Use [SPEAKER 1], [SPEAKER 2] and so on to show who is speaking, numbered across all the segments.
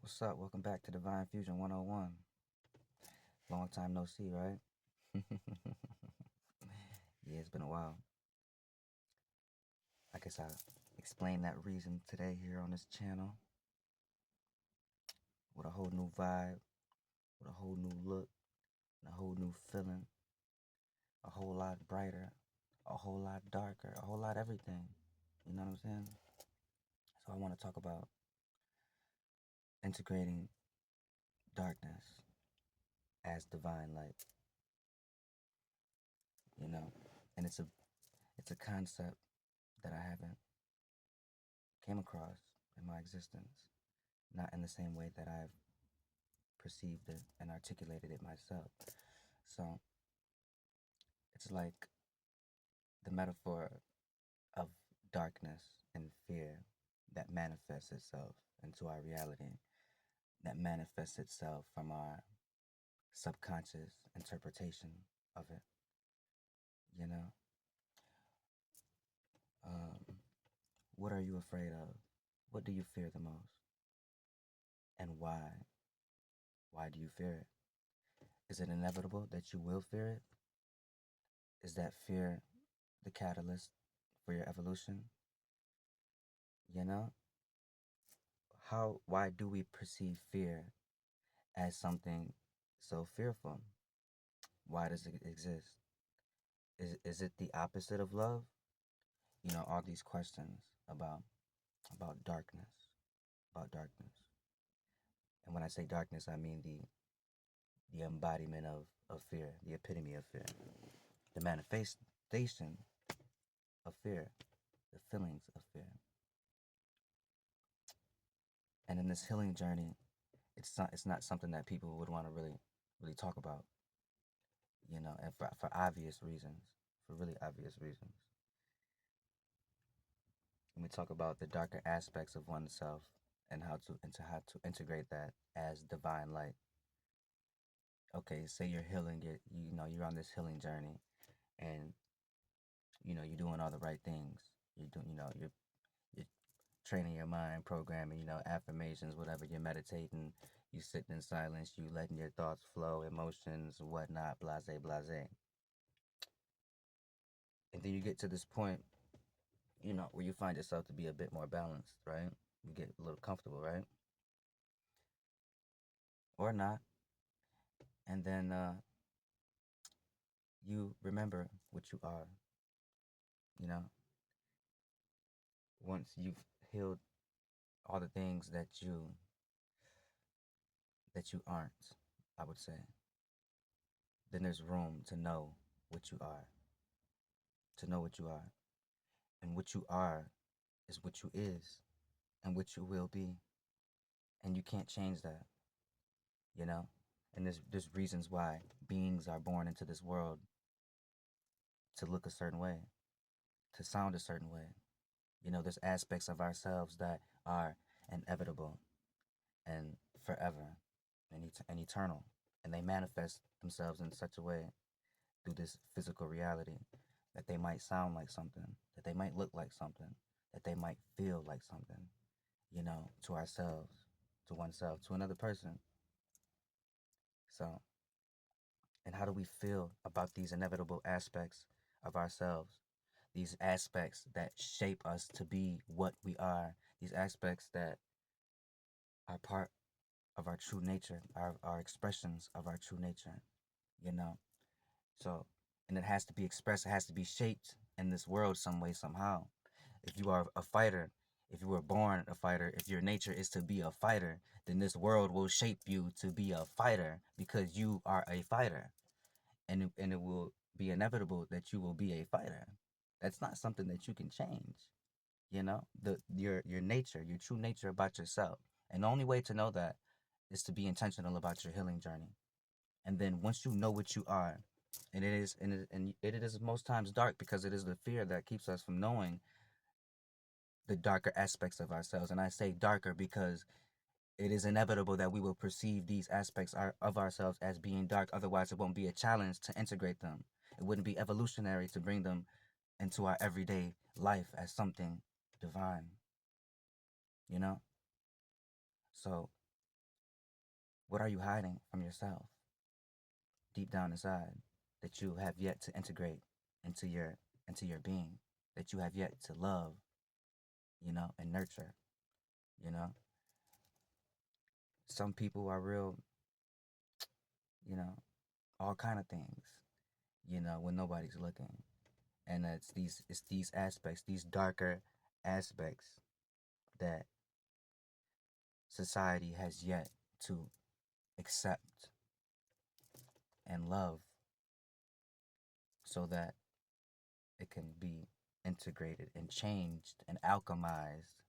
[SPEAKER 1] What's up? Welcome back to Divine Fusion 101. Long time no see, right? Yeah, it's been a while. I guess I'll explain that reason today here on this channel with a whole new vibe, with a whole new look, and a whole new feeling, a whole lot brighter, a whole lot darker, a whole lot everything. You know what I'm saying? So I want to talk about integrating darkness as divine light, you know? And it's a concept that I haven't came across in my existence, not in the same way that I've perceived it and articulated it myself. So it's like the metaphor of darkness and fear that manifests itself into our reality, that manifests itself from our subconscious interpretation of it. You know, um, what are you afraid of? What do you fear the most? And why? Why do you fear it? Is it inevitable that you will fear it? Is that fear the catalyst for your evolution? You know, why do we perceive fear as something so fearful? Why does it exist? Is it the opposite of love? You know, all these questions about about darkness, about darkness. And when I say darkness, I mean the embodiment of fear, the epitome of fear, the manifestation of fear, the feelings of fear. And in this healing journey, it's not something that people would want to really talk about, you know, and for obvious reasons, for really obvious reasons. When we talk about the darker aspects of oneself and how to integrate that as divine light. Okay, say you're healing it, you know, you're on this healing journey, and you know you're doing all the right things. You're doing, you know, you're training your mind, programming, you know, affirmations, whatever. You're meditating, you sitting in silence, you letting your thoughts flow, emotions, whatnot, blase, blase. And then you get to this point, you know, where you find yourself to be a bit more balanced, right? You get a little comfortable, right? Or not. And then you remember what you are, you know, once you've healed all the things that you aren't, I would say, then there's room to know what you are, to know what you are. And what you are is what you is and what you will be. And you can't change that, you know? And there's reasons why beings are born into this world to look a certain way, to sound a certain way. You know, there's aspects of ourselves that are inevitable and forever and eternal. And they manifest themselves in such a way through this physical reality that they might sound like something, that they might look like something, that they might feel like something, you know, to ourselves, to oneself, to another person. So, and how do we feel about these inevitable aspects of ourselves? These aspects that shape us to be what we are, these aspects that are part of our true nature, our expressions of our true nature, you know? So, and it has to be expressed, it has to be shaped in this world some way, somehow. If you are a fighter, if you were born a fighter, if your nature is to be a fighter, then this world will shape you to be a fighter because you are a fighter. And it will be inevitable that you will be a fighter. That's not something that you can change, you know? Your nature, your true nature about yourself. And the only way to know that is to be intentional about your healing journey. And then once you know what you are, and it is most times dark because it is the fear that keeps us from knowing the darker aspects of ourselves. And I say darker because it is inevitable that we will perceive these aspects of ourselves as being dark. Otherwise, it won't be a challenge to integrate them. It wouldn't be evolutionary to bring them into our everyday life as something divine, you know? So What are you hiding from yourself deep down inside that you have yet to integrate into your being, that you have yet to love, and nurture, you know? Some people are real, you know, all kind of things, when nobody's looking. And it's these aspects, these darker aspects that society has yet to accept and love so that it can be integrated and changed and alchemized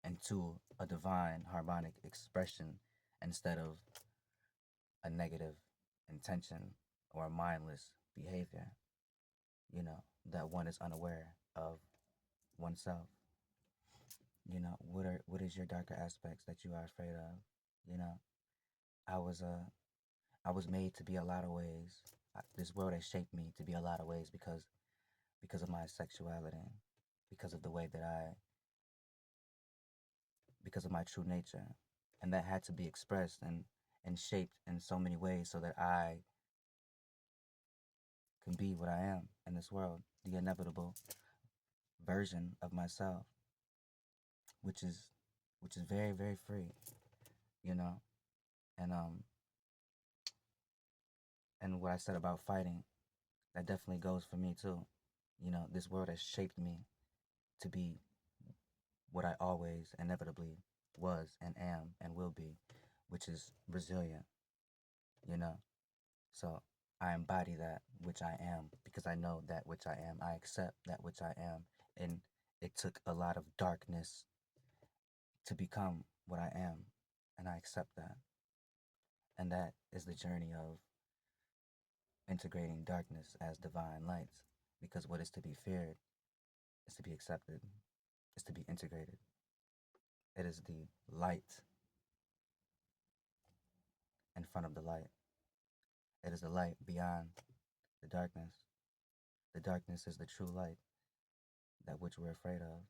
[SPEAKER 1] into a divine harmonic expression instead of a negative intention or a mindless behavior, that one is unaware of oneself. What is your darker aspects that you are afraid of? You know, I was I was made to be a lot of ways. This world has shaped me to be a lot of ways because of my sexuality, because of the way that because of my true nature, and that had to be expressed and shaped in so many ways so that I can be what I am in this world, the inevitable version of myself, which is very very free, you know, and and what I said about fighting, that definitely goes for me too. This world has shaped me to be what I always inevitably was and am and will be, which is resilient, you know. So I embody that which I am because I know that which I am. I accept that which I am. And it took a lot of darkness to become what I am. And I accept that. And that is the journey of integrating darkness as divine lights. Because what is to be feared is to be accepted, is to be integrated. It is the light in front of the light. It is the light beyond the darkness. The darkness is the true light, that which we're afraid of.